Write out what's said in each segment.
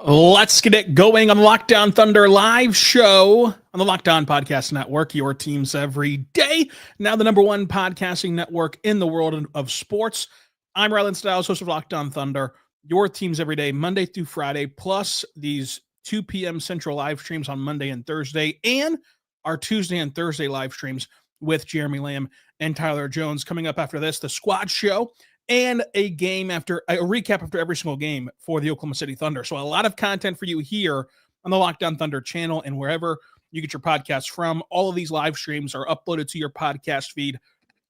Let's get it going on the Locked On Thunder live show on the Locked On Podcast Network, your teams every day. Now the number one podcasting network in the world of sports. I'm Rylan Stiles, host of Locked On Thunder, your teams every day, Monday through Friday, plus these 2 p.m. Central live streams on Monday and Thursday, and our Tuesday and Thursday live streams with Jeremy Lamb and Tyler Jones. Coming up after this, the squad show, and a recap after every single game for the Oklahoma City Thunder. So a lot of content for you here on the Locked On Thunder channel and wherever you get your podcasts from. All of these live streams are uploaded to your podcast feed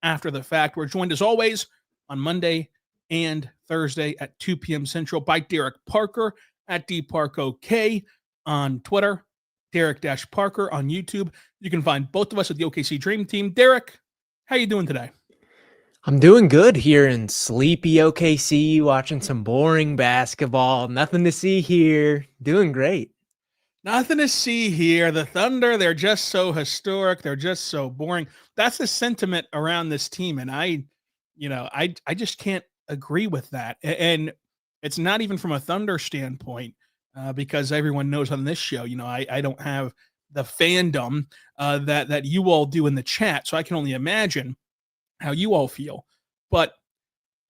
after the fact. We're joined as always on Monday and Thursday at 2 p.m. Central by Derek Parker at DParkOK on Twitter, Derek-Parker on YouTube. You can find both of us at the OKC Dream Team. Derek, how you doing today? I'm doing good here in sleepy OKC, watching some boring basketball. Nothing to see here. Doing great. Nothing to see here. The Thunder, they're just so historic. They're just so boring. That's the sentiment around this team. And I just can't agree with that. And it's not even from a Thunder standpoint, because everyone knows on this show, I don't have the fandom that you all do in the chat. So I can only imagine how you all feel. But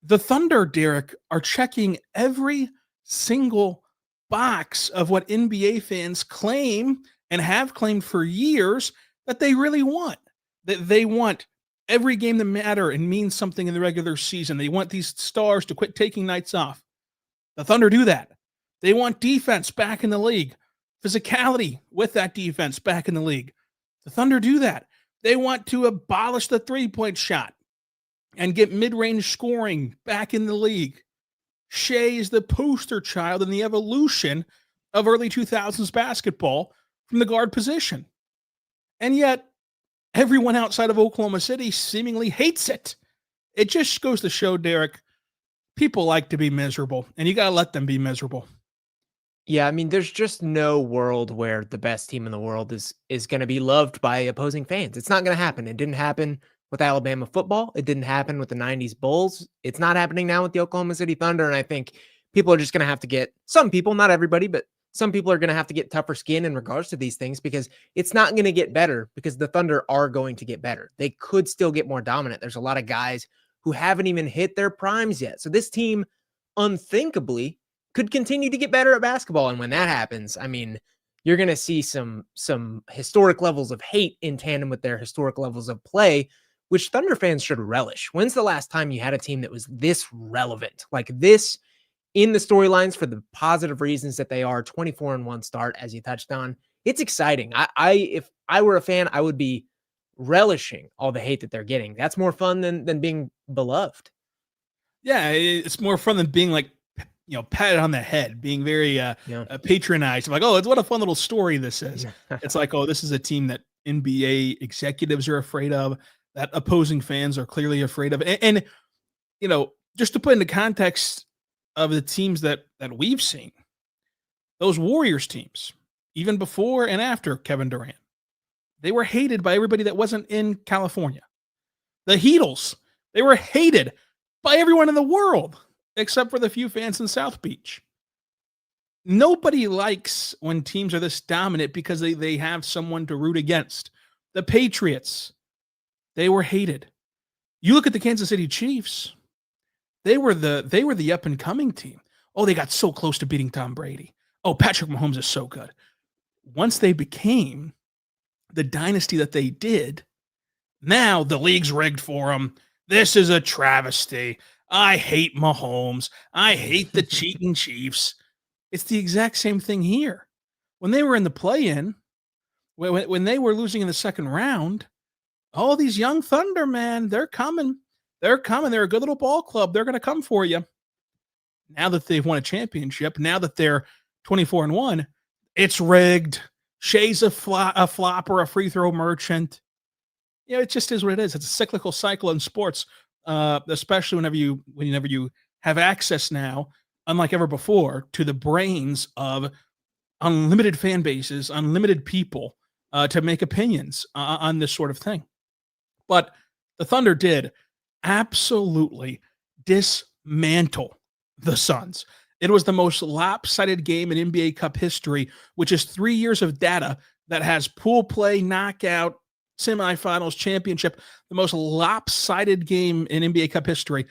the Thunder, Derek, are checking every single box of what NBA fans claim and have claimed for years that they really want. That they want every game to matter and mean something in the regular season. They want these stars to quit taking nights off. The Thunder do that. They want defense back in the league. Physicality with that defense back in the league. The Thunder do that. They want to abolish the three-point shot and get mid-range scoring back in the league. Shea is the poster child in the evolution of early 2000s basketball from the guard position. And yet, everyone outside of Oklahoma City seemingly hates it. It just goes to show, Derek, people like to be miserable, and you got to let them be miserable. Yeah, I mean, there's just no world where the best team in the world is going to be loved by opposing fans. It's not going to happen. It didn't happen with Alabama football. It didn't happen with the 90s Bulls. It's not happening now with the Oklahoma City Thunder. And I think people are just going to have to get, some people, not everybody, but some people are going to have to get tougher skin in regards to these things, because it's not going to get better, because the Thunder are going to get better. They could still get more dominant. There's a lot of guys who haven't even hit their primes yet. So this team unthinkably could continue to get better at basketball. And when that happens, I mean, you're going to see some historic levels of hate in tandem with their historic levels of play, which Thunder fans should relish. When's the last time you had a team that was this relevant, like this, in the storylines for the positive reasons that they are? 24-1 start, as you touched on. It's exciting. If I were a fan, I would be relishing all the hate that they're getting. That's more fun than being beloved. Yeah, it's more fun than being like, patted on the head, being very patronized. Like, oh, it's what a fun little story this is. It's like, oh, this is a team that NBA executives are afraid of, that opposing fans are clearly afraid of. And just to put into context of the teams that we've seen, those Warriors teams, even before and after Kevin Durant, they were hated by everybody that wasn't in California. The Heatles, they were hated by everyone in the world, except for the few fans in South Beach. Nobody likes when teams are this dominant because they have someone to root against. The Patriots, they were hated. You look at the Kansas City Chiefs, they were the up-and-coming team. Oh, they got so close to beating Tom Brady. Oh, Patrick Mahomes is so good. Once they became the dynasty that they did, now the league's rigged for them. This is a travesty. I hate Mahomes. I hate the cheating Chiefs. It's the exact same thing here. When they were in the play-in, when they were losing in the second round, all these young Thunder, man, they're coming. They're coming. They're a good little ball club. They're going to come for you. Now that they've won a championship, now that they're 24-1, it's rigged. Shea's a flopper, a free throw merchant. It just is what it is. It's a cyclical cycle in sports. Especially whenever you have access now, unlike ever before, to the brains of unlimited fan bases, unlimited people to make opinions on this sort of thing. But the Thunder did absolutely dismantle the Suns. It was the most lopsided game in NBA Cup history, which is 3 years of data that has pool play, knockout, semifinals, championship, the most lopsided game in NBA Cup history.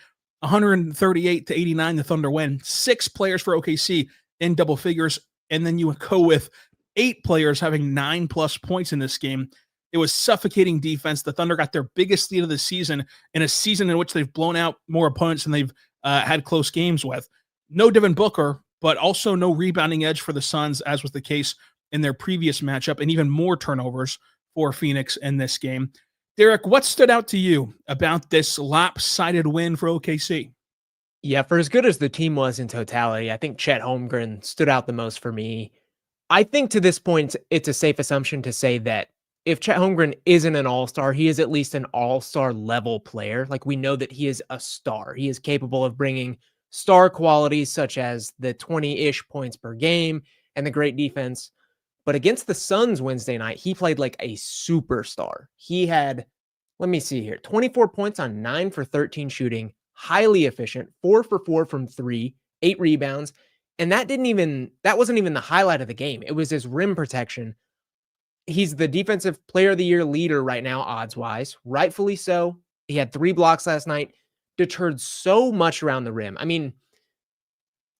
138-89, the Thunder win. 6 players for OKC in double figures, and then you go with 8 players having 9+ points in this game. It was suffocating defense. The Thunder got their biggest lead of the season in a season in which they've blown out more opponents than they've had close games with. No Devin Booker, but also no rebounding edge for the Suns, as was the case in their previous matchup, and even more turnovers for Phoenix in this game. Derek, what stood out to you about this lopsided win for OKC? Yeah, for as good as the team was in totality, I think Chet Holmgren stood out the most for me. I think to this point, it's a safe assumption to say that if Chet Holmgren isn't an all-star, he is at least an all-star level player. Like, we know that he is a star. He is capable of bringing star qualities such as the 20-ish points per game and the great defense. But against the Suns Wednesday night, he played like a superstar. He had, let me see here, 24 points on 9 for 13 shooting, highly efficient, 4 for 4 from 3, 8 rebounds. And that wasn't even the highlight of the game. It was his rim protection. He's the defensive player of the year leader right now, odds-wise. Rightfully so. He had 3 blocks last night, deterred so much around the rim. I mean,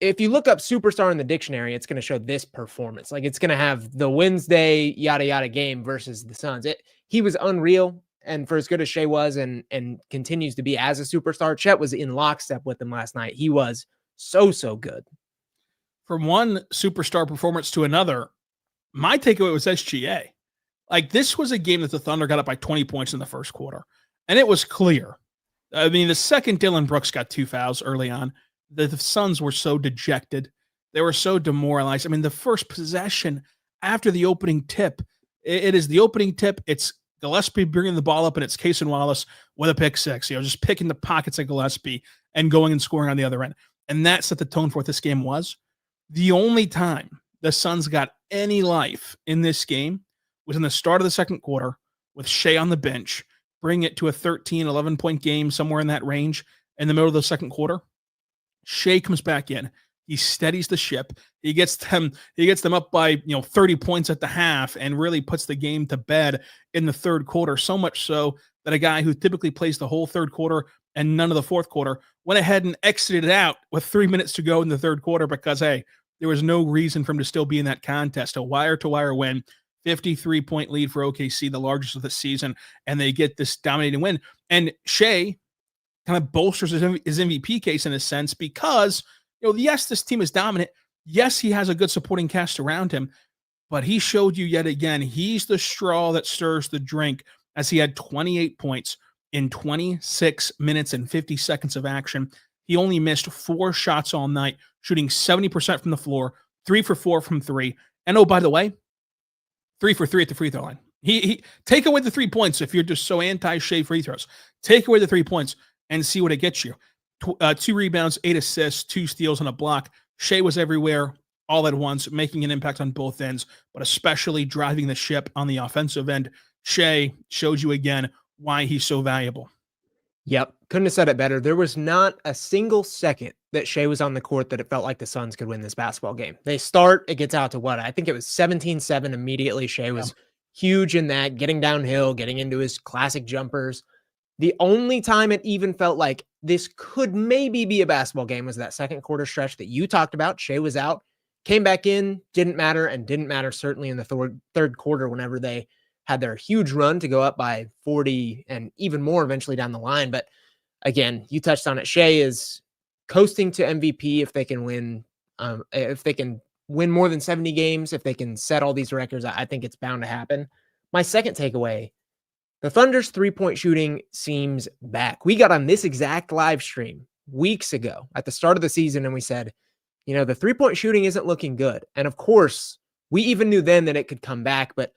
if you look up superstar in the dictionary, it's going to show this performance. Like, it's going to have the Wednesday yada yada game versus the Suns. He was unreal. And for as good as Shea was and continues to be as a superstar, Chet was in lockstep with him last night. He was so good. From one superstar performance to another, my takeaway was SGA. Like, this was a game that the Thunder got up by 20 points in the first quarter, and it was clear. I mean, the second Dillon Brooks got 2 fouls early on, the Suns were so dejected. They were so demoralized. I mean, the first possession after the opening tip, it is the opening tip. It's Gillespie bringing the ball up, and it's Cason Wallace with a pick six, just picking the pockets of Gillespie and going and scoring on the other end. And that set the tone for what this game was. The only time the Suns got any life in this game was in the start of the second quarter with Shea on the bench, bring it to a 13, 11-point game, somewhere in that range in the middle of the second quarter. Shea comes back in. He steadies the ship. He gets them up by 30 points at the half and really puts the game to bed in the third quarter, so much so that a guy who typically plays the whole third quarter and none of the fourth quarter went ahead and exited out with 3 minutes to go in the third quarter because, hey, there was no reason for him to still be in that contest. A wire-to-wire win, 53-point lead for OKC, the largest of the season, and they get this dominating win. And Shea kind of bolsters his MVP case in a sense because, yes, this team is dominant. Yes, he has a good supporting cast around him, but he showed you yet again he's the straw that stirs the drink as he had 28 points in 26 minutes and 50 seconds of action. He only missed 4 shots all night, shooting 70% from the floor, 3 for 4 from 3. And oh, by the way, 3 for 3 at the free throw line. He take away the 3 points if you're just so anti-Shea free throws. Take away the 3 points and see what it gets you. 2 rebounds, 8 assists, 2 steals, and a block. Shea was everywhere all at once, making an impact on both ends, but especially driving the ship on the offensive end. Shea showed you again why he's so valuable. Yep. Couldn't have said it better. There was not a single second that Shea was on the court that it felt like the Suns could win this basketball game. They start, it gets out to what? I think it was 17-7 immediately. Shea was huge in that, getting downhill, getting into his classic jumpers. The only time it even felt like this could maybe be a basketball game was that second quarter stretch that you talked about. Shea was out, came back in, didn't matter certainly in the third quarter whenever they had their huge run to go up by 40 and even more eventually down the line. But again, you touched on it. Shea is coasting to MVP if they can win more than 70 games, if they can set all these records. I think it's bound to happen. My second takeaway, the Thunder's 3-point shooting seems back. We got on this exact live stream weeks ago at the start of the season, and we said, the 3-point shooting isn't looking good. And of course, we even knew then that it could come back. But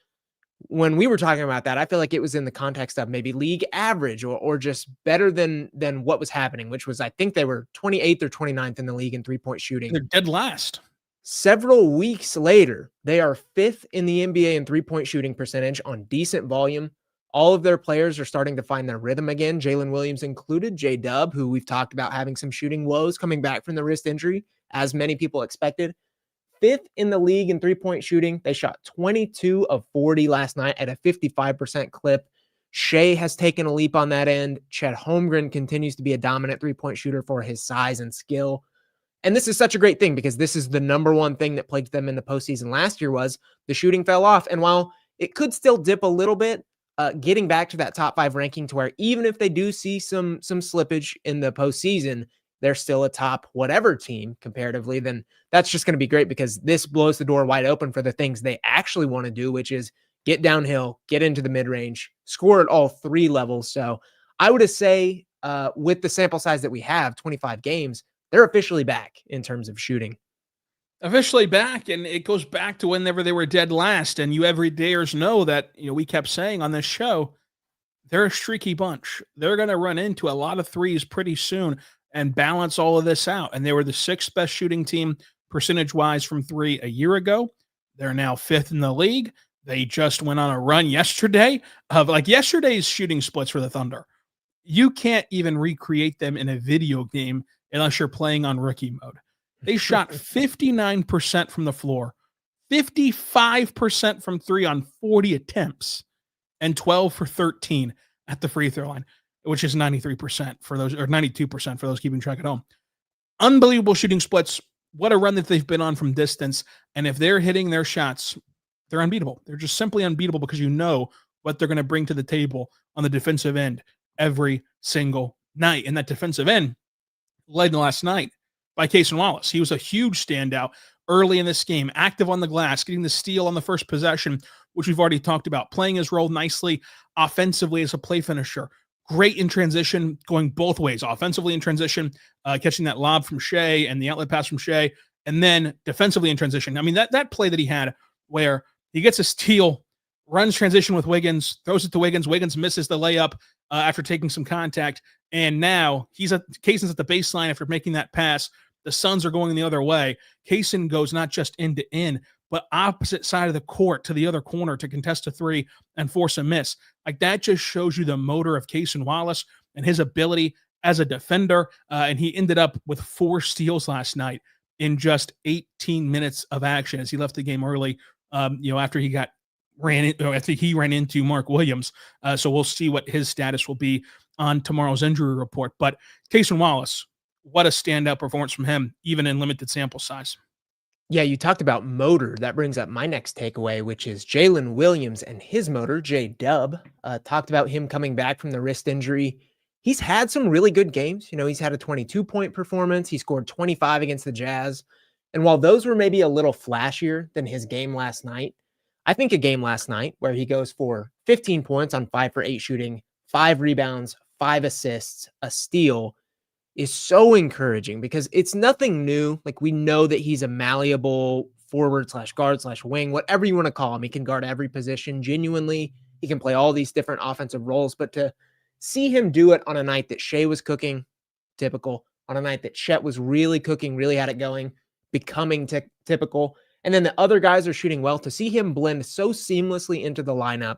when we were talking about that, I feel like it was in the context of maybe league average or just better than what was happening, which was, I think they were 28th or 29th in the league in 3-point shooting. They're dead last. Several weeks later, they are 5th in the NBA in 3-point shooting percentage on decent volume. All of their players are starting to find their rhythm again. Jalen Williams included. J-Dub, who we've talked about having some shooting woes coming back from the wrist injury, as many people expected. 5th in the league in three-point shooting. They shot 22 of 40 last night at a 55% clip. Shea has taken a leap on that end. Chet Holmgren continues to be a dominant three-point shooter for his size and skill. And this is such a great thing because this is the number one thing that plagued them in the postseason last year was the shooting fell off. And while it could still dip a little bit, getting back to that top 5 ranking to where even if they do see some slippage in the postseason, they're still a top whatever team comparatively, then that's just going to be great because this blows the door wide open for the things they actually want to do, which is get downhill, get into the mid-range, score at all 3 levels. So I would say with the sample size that we have, 25 games, they're officially back in terms of shooting. Officially back, and it goes back to whenever they were dead last. And you everydayers know that, we kept saying on this show, they're a streaky bunch. They're going to run into a lot of threes pretty soon and balance all of this out. And they were the 6th best shooting team percentage-wise from 3 a year ago. They're now 5th in the league. They just went on a run yesterday of yesterday's shooting splits for the Thunder. You can't even recreate them in a video game unless you're playing on rookie mode. They shot 59% from the floor, 55% from 3 on 40 attempts, and 12 for 13 at the free throw line, which is 93% for those, or 92% for those keeping track at home. Unbelievable shooting splits. What a run that they've been on from distance. And if they're hitting their shots, they're unbeatable. They're just simply unbeatable because you know what they're going to bring to the table on the defensive end every single night. And that defensive end led last night by Cason Wallace. He was a huge standout early in this game, active on the glass, getting the steal on the first possession, which we've already talked about, playing his role nicely offensively as a play finisher. Great in transition, going both ways, offensively in transition, catching that lob from Shea and the outlet pass from Shea, and then defensively in transition. I mean, that play that he had where he gets a steal, runs transition with Wiggins, throws it to Wiggins. Wiggins misses the layup after taking some contact, and now Cason's at the baseline after making that pass. The Suns are going the other way. Cason goes not just end to end, but opposite side of the court to the other corner to contest a 3 and force a miss. Like, that just shows you the motor of Cason Wallace and his ability as a defender. And he ended up with 4 steals last night in just 18 minutes of action as he left the game early. After he ran into Mark Williams. So we'll see what his status will be on tomorrow's injury report. But Cason Wallace, what a standout performance from him, even in limited sample size. Yeah, you talked about motor. That brings up my next takeaway, which is Jalen Williams and his motor, J-Dub. Talked about him coming back from the wrist injury. He's had some really good games. He's had a 22-point performance. He scored 25 against the Jazz. And while those were maybe a little flashier than his game last night, I think a game last night where he goes for 15 points on 5 for 8 shooting, 5 rebounds, 5 assists, a steal, is so encouraging because it's nothing new. Like, we know that he's a malleable forward/guard/wing, whatever you want to call him. He can guard every position genuinely. He can play all these different offensive roles, but to see him do it on a night that Shea was cooking, typical, on a night that Chet was really cooking, really had it going, becoming typical, and then the other guys are shooting well, to see him blend so seamlessly into the lineup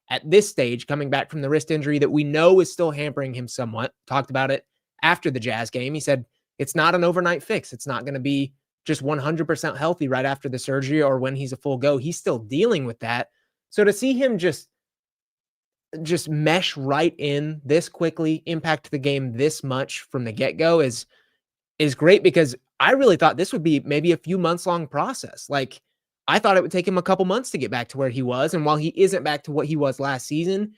at this stage, coming back from the wrist injury that we know is still hampering him somewhat. Talked about it after the Jazz game. He said it's not an overnight fix. It's not going to be just 100% healthy right after the surgery or when he's a full go. He's still dealing with that. So to see him just mesh right in this quickly, impact the game this much from the get-go is great, because I really thought this would be maybe a few months long process. Like, I thought it would take him a couple months to get back to where he was. And while he isn't back to what he was last season,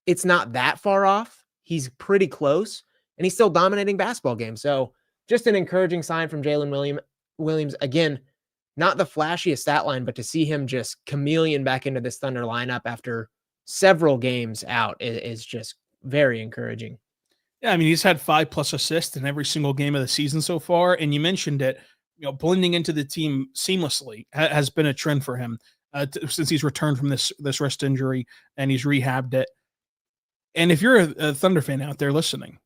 it's not that far off. He's pretty close, and he's still dominating basketball games. So just an encouraging sign from Jalen Williams. Again, not the flashiest stat line, but to see him just chameleon back into this Thunder lineup after several games out is just very encouraging. Yeah, I mean, he's had 5+ assists in every single game of the season so far. And you mentioned it, blending into the team seamlessly has been a trend for him since he's returned from this wrist injury and he's rehabbed it. And if you're a Thunder fan out there listening,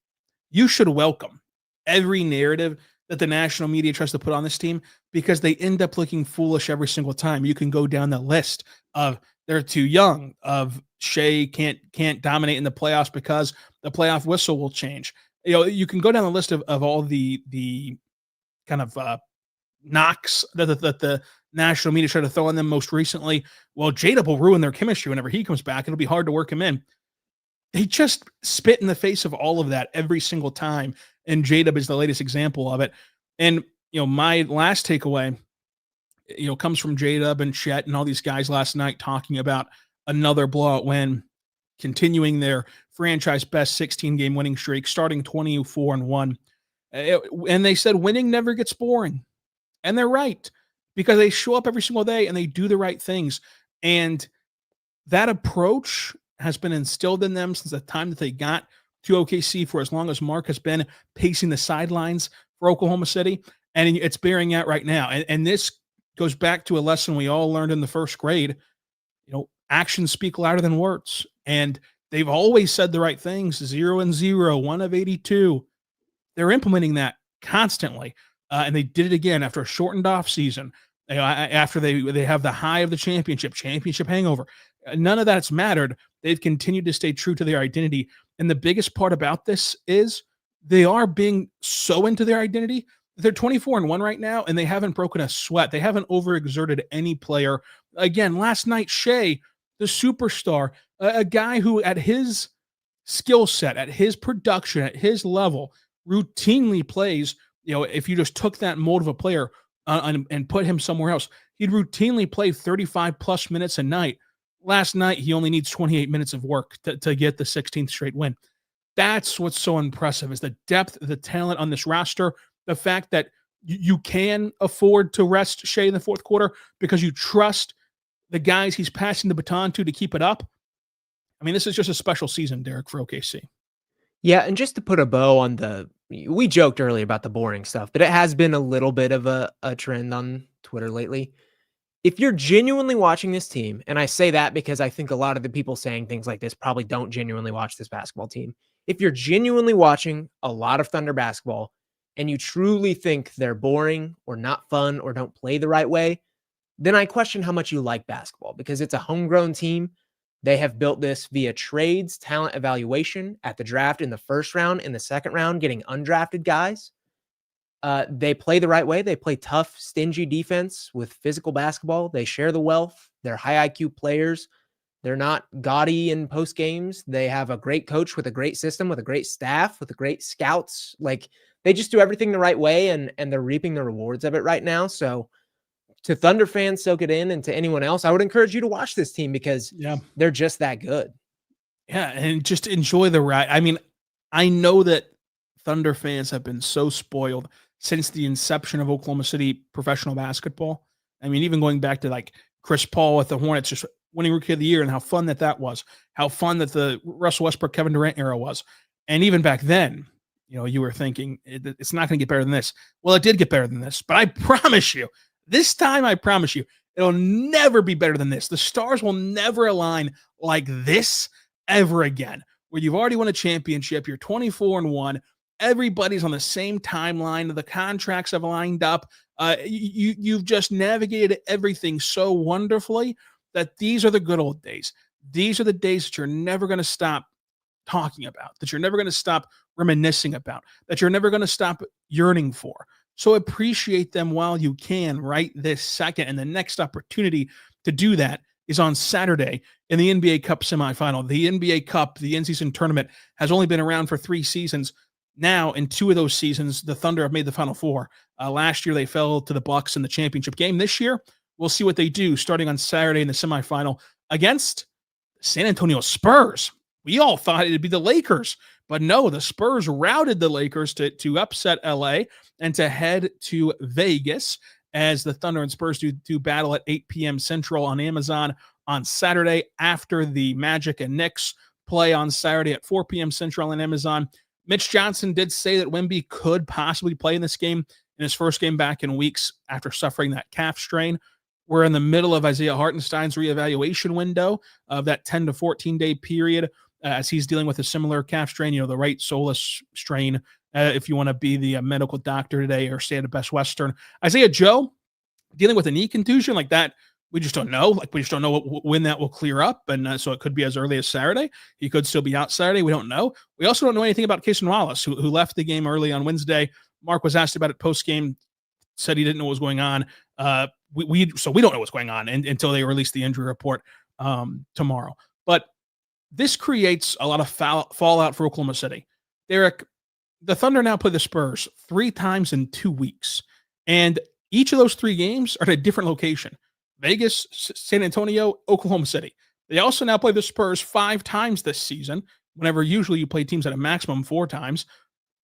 you should welcome every narrative that the national media tries to put on this team, because they end up looking foolish every single time. You can go down the list of they're too young, of Shea can't dominate in the playoffs because the playoff whistle will change. You know, you can go down the list of all the kind of knocks that the national media tried to throw on them most recently. Well, J-Dub will ruin their chemistry whenever he comes back. It'll be hard to work him in. They just spit in the face of all of that every single time, and J-Dub is the latest example of it. And, you know, my last takeaway, you know, comes from J-Dub and Chet and all these guys last night talking about another blowout win, continuing their franchise best 16-game winning streak, starting 24-1. And they said winning never gets boring. And they're right, because they show up every single day and they do the right things. And that approach has been instilled in them since the time that they got to OKC, for as long as Mark has been pacing the sidelines for Oklahoma City. And it's bearing out right now. And this goes back to a lesson we all learned in the first grade. You know, actions speak louder than words. And they've always said the right things, 0-0, 1 of 82. They're implementing that constantly. And they did it again after a shortened off season, you know, after they have the high of the championship hangover. None of that's mattered. They've continued to stay true to their identity. And the biggest part about this is they are being so into their identity. They're 24-1 right now, and they haven't broken a sweat. They haven't overexerted any player. Again, last night, Shea, the superstar, a guy who at his skill set, at his production, at his level, routinely plays. You know, if you just took that mold of a player and put him somewhere else, he'd routinely play 35 plus minutes a night. Last night, he only needs 28 minutes of work to get the 16th straight win. That's what's so impressive, is the depth, the talent on this roster, the fact that you can afford to rest Shea in the fourth quarter because you trust the guys he's passing the baton to keep it up. I mean, this is just a special season, Derek, for OKC. Yeah, and just to put a bow on we joked earlier about the boring stuff, but it has been a little bit of a trend on Twitter lately. If you're genuinely watching this team, and I say that because I think a lot of the people saying things like this probably don't genuinely watch this basketball team. If you're genuinely watching a lot of Thunder basketball and you truly think they're boring or not fun or don't play the right way, then I question how much you like basketball, because it's a homegrown team. They have built this via trades, talent evaluation at the draft in the first round, in the second round, getting undrafted guys. They play the right way. They play tough, stingy defense with physical basketball. They share the wealth. They're high IQ players. They're not gaudy in post games. They have a great coach with a great system, with a great staff, with a great scouts. Like, they just do everything the right way, and they're reaping the rewards of it right now. So to Thunder fans, soak it in. And to anyone else, I would encourage you to watch this team, because they're just that good. Yeah, and just enjoy the ride. I mean, I know that Thunder fans have been so spoiled since the inception of Oklahoma City professional basketball. I mean, even going back to like Chris Paul with the Hornets just winning Rookie of the Year, and how fun that was, how fun that the Russell Westbrook, Kevin Durant era was. And even back then, you know, you were thinking it's not going to get better than this. Well, it did get better than this, but I promise you, this time, I promise you, it'll never be better than this. The stars will never align like this ever again, where you've already won a championship, you're 24-1, everybody's on the same timeline, the contracts have lined up, you've just navigated everything so wonderfully that these are the good old days. These are the days that you're never going to stop talking about, that you're never going to stop reminiscing about, that you're never going to stop yearning for. So appreciate them while you can right this second. And the next opportunity to do that is on Saturday in the NBA Cup semifinal. The NBA Cup, the in-season tournament, has only been around for 3 seasons. Now, in 2 of those seasons, the Thunder have made the Final Four. Last year, they fell to the Bucks in the championship game. This year, we'll see what they do starting on Saturday in the semifinal against San Antonio Spurs. We all thought it'd be the Lakers, but no, the Spurs routed the Lakers to upset LA and to head to Vegas, as the Thunder and Spurs do battle at 8 p.m. Central on Amazon on Saturday, after the Magic and Knicks play on Saturday at 4 p.m. Central on Amazon. Mitch Johnson did say that Wemby could possibly play in this game, in his first game back in weeks after suffering that calf strain. We're in the middle of Isaiah Hartenstein's reevaluation window of that 10 to 14 day period, as he's dealing with a similar calf strain, you know, the right soleus strain, if you want to be the medical doctor today or stay at a Best Western. Isaiah Joe dealing with a knee contusion, like that We just don't know. Like, we just don't know when that will clear up. And so it could be as early as Saturday. He could still be out Saturday. We don't know. We also don't know anything about Cason Wallace, who left the game early on Wednesday. Mark was asked about it post-game, said he didn't know what was going on. So we don't know what's going on until they release the injury report tomorrow. But this creates a lot of fallout for Oklahoma City. Derek, the Thunder now play the Spurs 3 times in 2 weeks. And each of those 3 games are at a different location. Vegas, San Antonio, Oklahoma City. They also now play the Spurs 5 times this season, whenever usually you play teams at a maximum 4 times.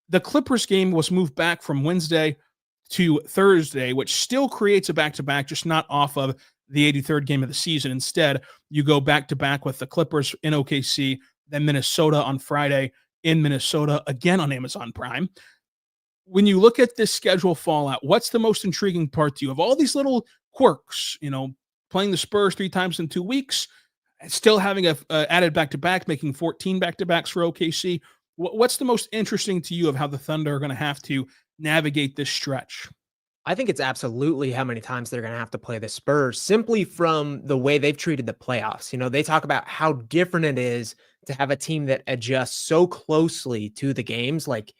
The Clippers game was moved back from Wednesday to Thursday, which still creates a back-to-back, just not off of the 83rd game of the season. Instead, you go back-to-back with the Clippers in OKC, then Minnesota on Friday in Minnesota, again on Amazon Prime. When you look at this schedule fallout, what's the most intriguing part to you? Of all these little quirks, playing the Spurs 3 times in 2 weeks, still having a added back-to-back, making 14 back-to-backs for OKC. What's the most interesting to you of how the Thunder are going to have to navigate this stretch? I think it's absolutely how many times they're going to have to play the Spurs, simply from the way they've treated the playoffs. They talk about how different it is to have a team that adjusts so closely to the games. Like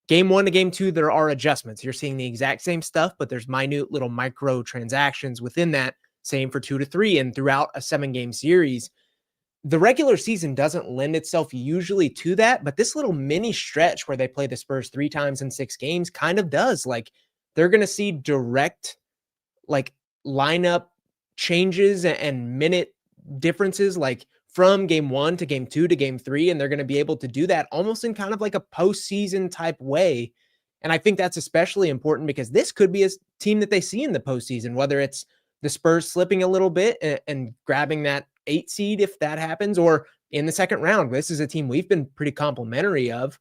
game 1 to game 2, there are adjustments. You're seeing the exact same stuff, but there's minute little micro transactions within that. Same for 2 to 3 and throughout a 7-game series. The regular season doesn't lend itself usually to that, but this little mini stretch where they play the Spurs 3 times in 6 games kind of does. Like, they're going to see direct lineup changes and minute differences, like from game 1 to game 2 to game 3. And they're going to be able to do that almost in kind of like a postseason type way. And I think that's especially important because this could be a team that they see in the postseason, whether it's the Spurs slipping a little bit and grabbing that 8 seed, if that happens, or in the second round. This is a team we've been pretty complimentary of.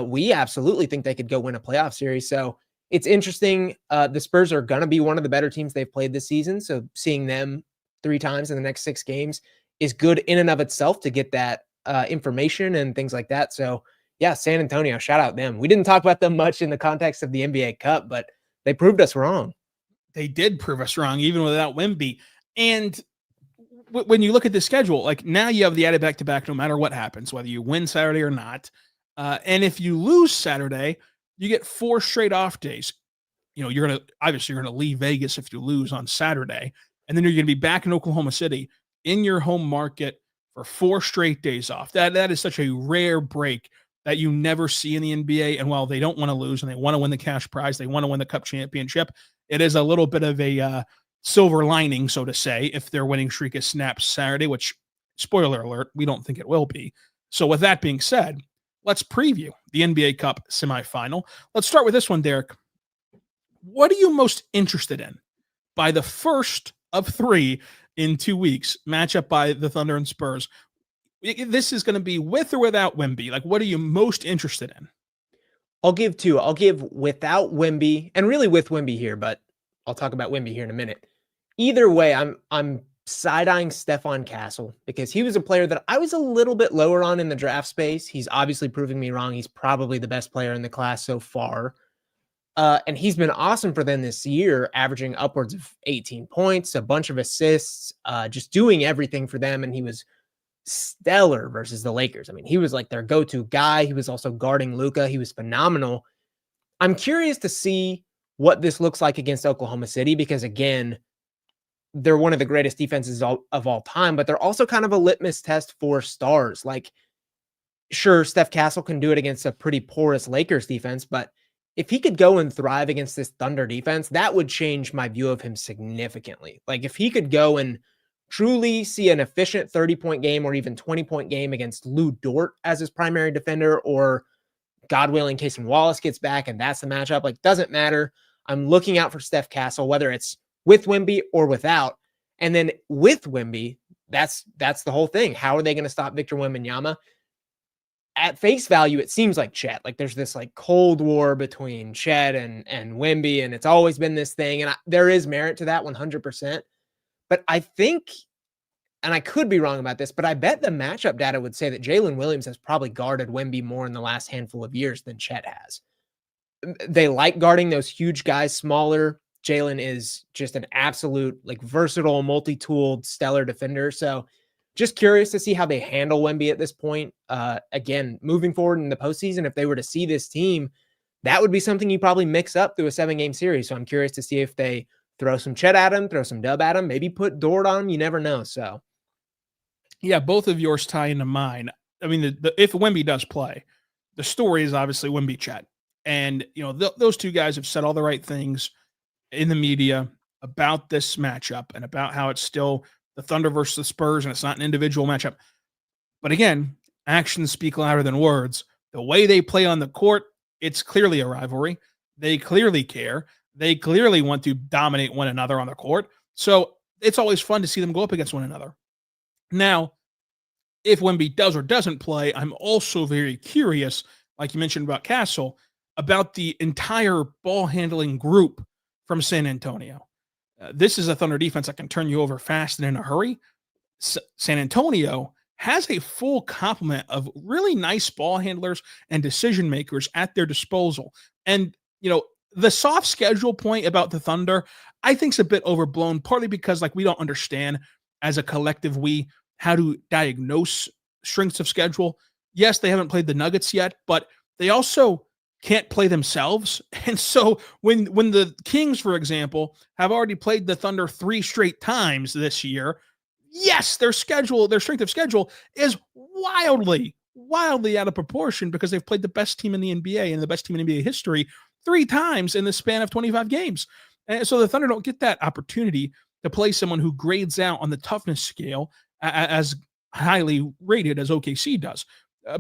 We absolutely think they could go win a playoff series. So it's interesting. The Spurs are going to be one of the better teams they've played this season. So seeing them 3 times in the next 6 games is good in and of itself to get that information and things like that. So yeah, San Antonio, shout out them. We didn't talk about them much in the context of the NBA Cup, but they proved us wrong. They did prove us wrong, even without Wemby. And when you look at the schedule, like now you have the added back-to-back no matter what happens, whether you win Saturday or not. And if you lose Saturday, you get 4 straight off days. You're going to leave Vegas if you lose on Saturday. And then you're going to be back in Oklahoma City in your home market for 4 straight days off. That is such a rare break that you never see in the NBA. And while they don't want to lose and they want to win the cash prize, they want to win the cup championship, it is a little bit of a silver lining, so to say, if their winning streak is snapped Saturday, which, spoiler alert, we don't think it will be. So with that being said, let's preview the NBA Cup semifinal. Let's start with this one, Derek. What are you most interested in by the first of 3 in 2 weeks, matchup by the Thunder and Spurs? This is going to be with or without Wemby. Like, what are you most interested in? I'll give 2. I'll give without Wemby and really with Wemby here, but I'll talk about Wemby here in a minute. Either way, I'm side-eyeing Stephon Castle because he was a player that I was a little bit lower on in the draft space. He's obviously proving me wrong. He's probably the best player in the class so far. And he's been awesome for them this year, averaging upwards of 18 points, a bunch of assists, just doing everything for them. And he was stellar versus the Lakers. I mean, he was like their go-to guy. He was also guarding Luka. He was phenomenal. I'm curious to see what this looks like against Oklahoma City because, again, they're one of the greatest defenses of all time, but they're also kind of a litmus test for stars. Like, sure, Steph Castle can do it against a pretty porous Lakers defense, but if he could go and thrive against this Thunder defense, that would change my view of him significantly. Like, if he could go and truly see an efficient 30-point game or even 20-point game against Lou Dort as his primary defender, or God willing, Cason Wallace gets back and that's the matchup, like, doesn't matter. I'm looking out for Steph Castle, whether it's with Wemby or without. And then with Wemby, that's the whole thing. How are they going to stop Victor Wembanyama? At face value, it seems like Chet. Like, there's this like cold war between Chet and Wemby, and it's always been this thing. And there is merit to that 100%. But I think, and I could be wrong about this, but I bet the matchup data would say that Jalen Williams has probably guarded Wemby more in the last handful of years than Chet has. They like guarding those huge guys smaller. Jalen is just an absolute, like, versatile, multi-tooled, stellar defender. So just curious to see how they handle Wemby at this point. Again, moving forward in the postseason, if they were to see this team, that would be something you probably mix up through a 7-game series. So I'm curious to see if they throw some Chet at him, throw some Dub at him, maybe put Dort on him. You never know. So yeah, both of yours tie into mine. I mean, if Wemby does play, the story is obviously Wemby Chet. And, those two guys have said all the right things in the media about this matchup and about how it's still the Thunder versus the Spurs and it's not an individual matchup. But again, actions speak louder than words. The way they play on the court, it's clearly a rivalry. They clearly care. They clearly want to dominate one another on the court. So it's always fun to see them go up against one another. Now, if Wemby does or doesn't play, I'm also very curious, like you mentioned about Castle, about the entire ball handling group from San Antonio. This is a Thunder defense that can turn you over fast and in a hurry. San Antonio has a full complement of really nice ball handlers and decision makers at their disposal. And, the soft schedule point about the Thunder, I think is a bit overblown, partly because we don't understand as a collective, how to diagnose strengths of schedule. Yes, they haven't played the Nuggets yet, but they also can't play themselves. And so when the Kings, for example, have already played the Thunder 3 straight times this year, yes, their strength of schedule is wildly out of proportion because they've played the best team in the NBA and the best team in NBA history 3 times in the span of 25 games. And so the Thunder don't get that opportunity to play someone who grades out on the toughness scale as highly rated as OKC does.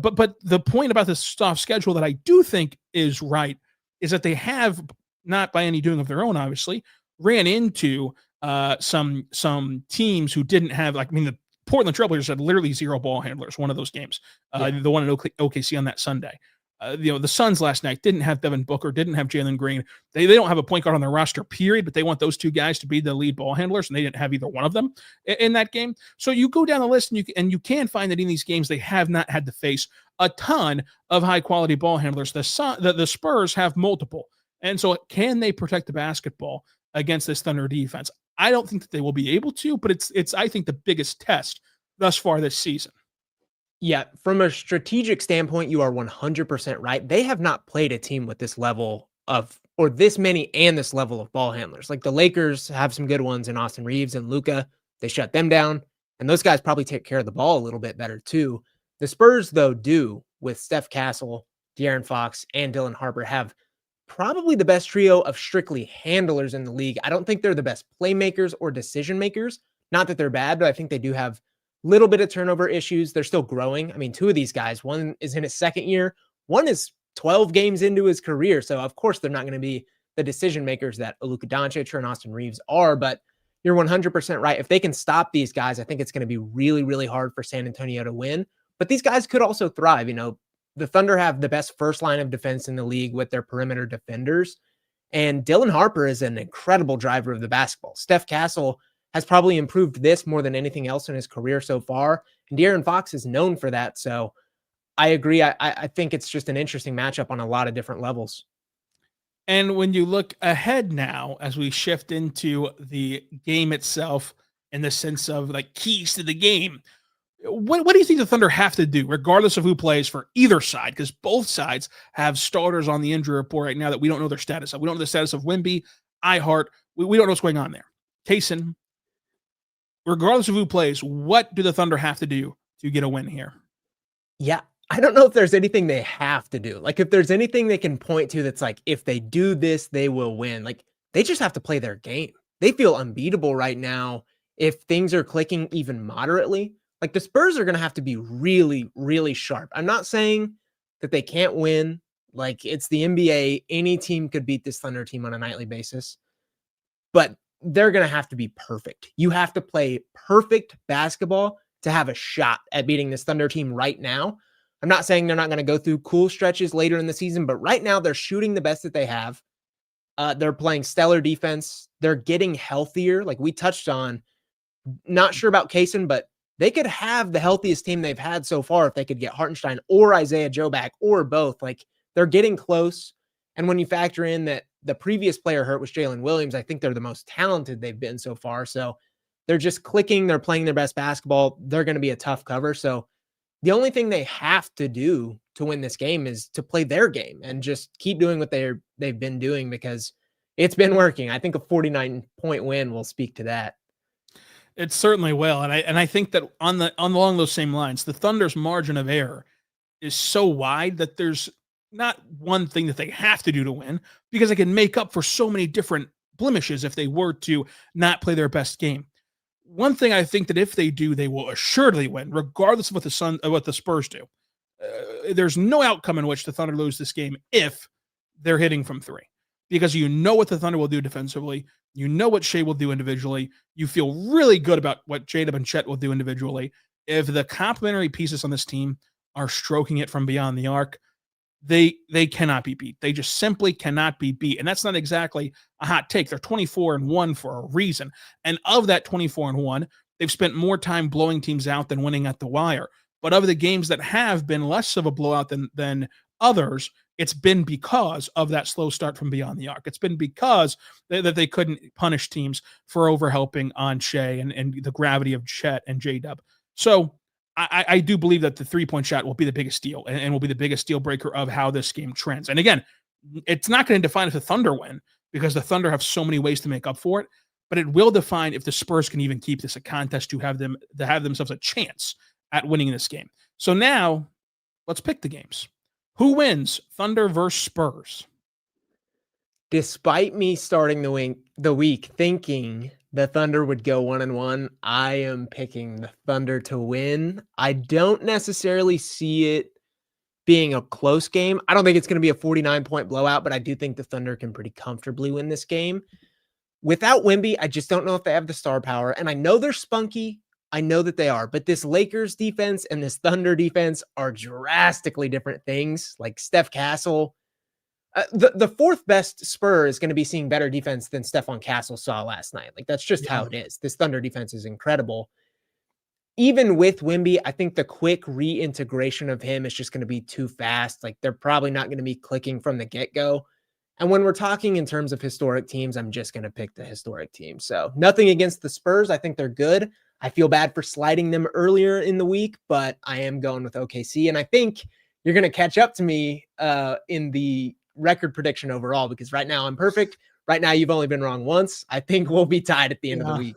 But the point about this soft schedule that I do think is right is that they have, not by any doing of their own, obviously, ran into some teams who didn't have, the Portland Trailblazers had literally 0 ball handlers one of those games, the one in OKC on that Sunday. The Suns last night didn't have Devin Booker, didn't have Jalen Green. They don't have a point guard on their roster, period, but they want those 2 guys to be the lead ball handlers, and they didn't have either one of them in that game. So you go down the list, and you can find that in these games they have not had to face a ton of high-quality ball handlers. The Spurs have multiple. And so can they protect the basketball against this Thunder defense? I don't think that they will be able to, but it's I think, the biggest test thus far this season. Yeah, from a strategic standpoint, you are 100% right. They have not played a team with this level or this many and this level of ball handlers. Like the Lakers have some good ones in Austin Reeves and Luka. They shut them down, and those guys probably take care of the ball a little bit better too. The Spurs, though, do, with Steph Castle, De'Aaron Fox, and Dylan Harper, have probably the best trio of strictly handlers in the league. I don't think they're the best playmakers or decision makers. Not that they're bad, but I think they do have little bit of turnover issues. They're still growing. I mean, 2 of these guys, one is in his 2nd year, one is 12 games into his career. So of course they're not going to be the decision makers that Luka Doncic and Austin Reeves are, but you're 100% right. If they can stop these guys, I think it's going to be really, really hard for San Antonio to win, but these guys could also thrive. The Thunder have the best first line of defense in the league with their perimeter defenders. And Dylan Harper is an incredible driver of the basketball. Steph Castle has probably improved this more than anything else in his career so far. And De'Aaron Fox is known for that. So I agree. I think it's just an interesting matchup on a lot of different levels. And when you look ahead now, as we shift into the game itself in the sense of keys to the game, what do you think the Thunder have to do, regardless of who plays for either side? Because both sides have starters on the injury report right now that we don't know their status of. We don't know the status of Wemby, Ihart. We don't know what's going on there. Kaysen, regardless of who plays, what do the Thunder have to do to get a win here? Yeah, I don't know if there's anything they have to do. If there's anything they can point to that's if they do this, they will win. They just have to play their game. They feel unbeatable right now if things are clicking even moderately. The Spurs are going to have to be really, really sharp. I'm not saying that they can't win. It's the NBA. Any team could beat this Thunder team on a nightly basis. But they're going to have to be perfect. You have to play perfect basketball to have a shot at beating this Thunder team right now. I'm not saying they're not going to go through cool stretches later in the season, but right now they're shooting the best that they have. They're playing stellar defense. They're getting healthier. We touched on, not sure about Kaysen, but they could have the healthiest team they've had so far if they could get Hartenstein or Isaiah Joe back or both. They're getting close. And when you factor in that the previous player hurt was Jalen Williams. I think they're the most talented they've been so far. So they're just clicking. They're playing their best basketball. They're going to be a tough cover. So the only thing they have to do to win this game is to play their game and just keep doing what they've been doing, because it's been working. I think a 49-point win will speak to that. It certainly will. And I think that along those same lines, the Thunder's margin of error is so wide that there's not one thing that they have to do to win, because they can make up for so many different blemishes if they were to not play their best game. One thing I think that if they do, they will assuredly win, regardless of what the Spurs do. There's no outcome in which the Thunder lose this game if they're hitting from three, because you know what the Thunder will do defensively. You know what Shea will do individually. You feel really good about what J-Dub and Chet will do individually. If the complementary pieces on this team are stroking it from beyond the arc, they cannot be beat. They just simply cannot be beat. And that's not exactly a hot take. They're 24-1 for a reason. And of that 24-1, they've spent more time blowing teams out than winning at the wire. But of the games that have been less of a blowout than others, it's been because of that slow start from beyond the arc. It's been because that they couldn't punish teams for overhelping on Shea and the gravity of Chet and J-Dub. So I do believe that the three-point shot will be the biggest deal and will be the biggest deal breaker of how this game trends. And again, it's not going to define if the Thunder win, because the Thunder have so many ways to make up for it, but it will define if the Spurs can even keep this a contest to have themselves a chance at winning this game. So now let's pick the games. Who wins, Thunder versus Spurs? Despite me starting the week thinking the Thunder would go 1-1, I am picking the Thunder to win. I don't necessarily see it being a close game. I don't think it's going to be a 49-point blowout, but I do think the Thunder can pretty comfortably win this game. Without Wemby, I just don't know if they have the star power. And I know they're spunky. I know that they are. But this Lakers defense and this Thunder defense are drastically different things. Like Steph Castle. The fourth best Spur is going to be seeing better defense than Stephon Castle saw last night. Like, that's just how it is. This Thunder defense is incredible. Even with Wemby, I think the quick reintegration of him is just going to be too fast. Like, they're probably not going to be clicking from the get-go. And when we're talking in terms of historic teams, I'm just going to pick the historic team. So nothing against the Spurs. I think they're good. I feel bad for sliding them earlier in the week, but I am going with OKC. And I think you're going to catch up to me in the record prediction overall, because right now I'm perfect. Right now you've only been wrong once. I think we'll be tied at the end of the week.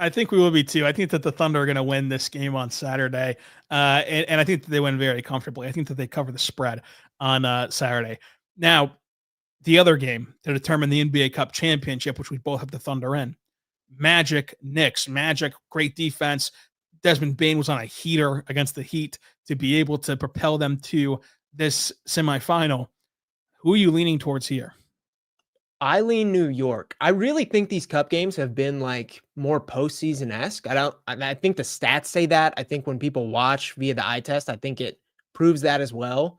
I think we will be too. I think that the Thunder are going to win this game on Saturday. And I think that they win very comfortably. I think that they cover the spread on Saturday. Now, the other game to determine the NBA Cup championship, which we both have the Thunder in, Magic Knicks. Magic, great defense. Desmond Bane was on a heater against the Heat to be able to propel them to this semifinal. Who are you leaning towards here? I lean New York. I really think these cup games have been like more postseason-esque. I think the stats say that. I think when people watch via the eye test, I think it proves that as well.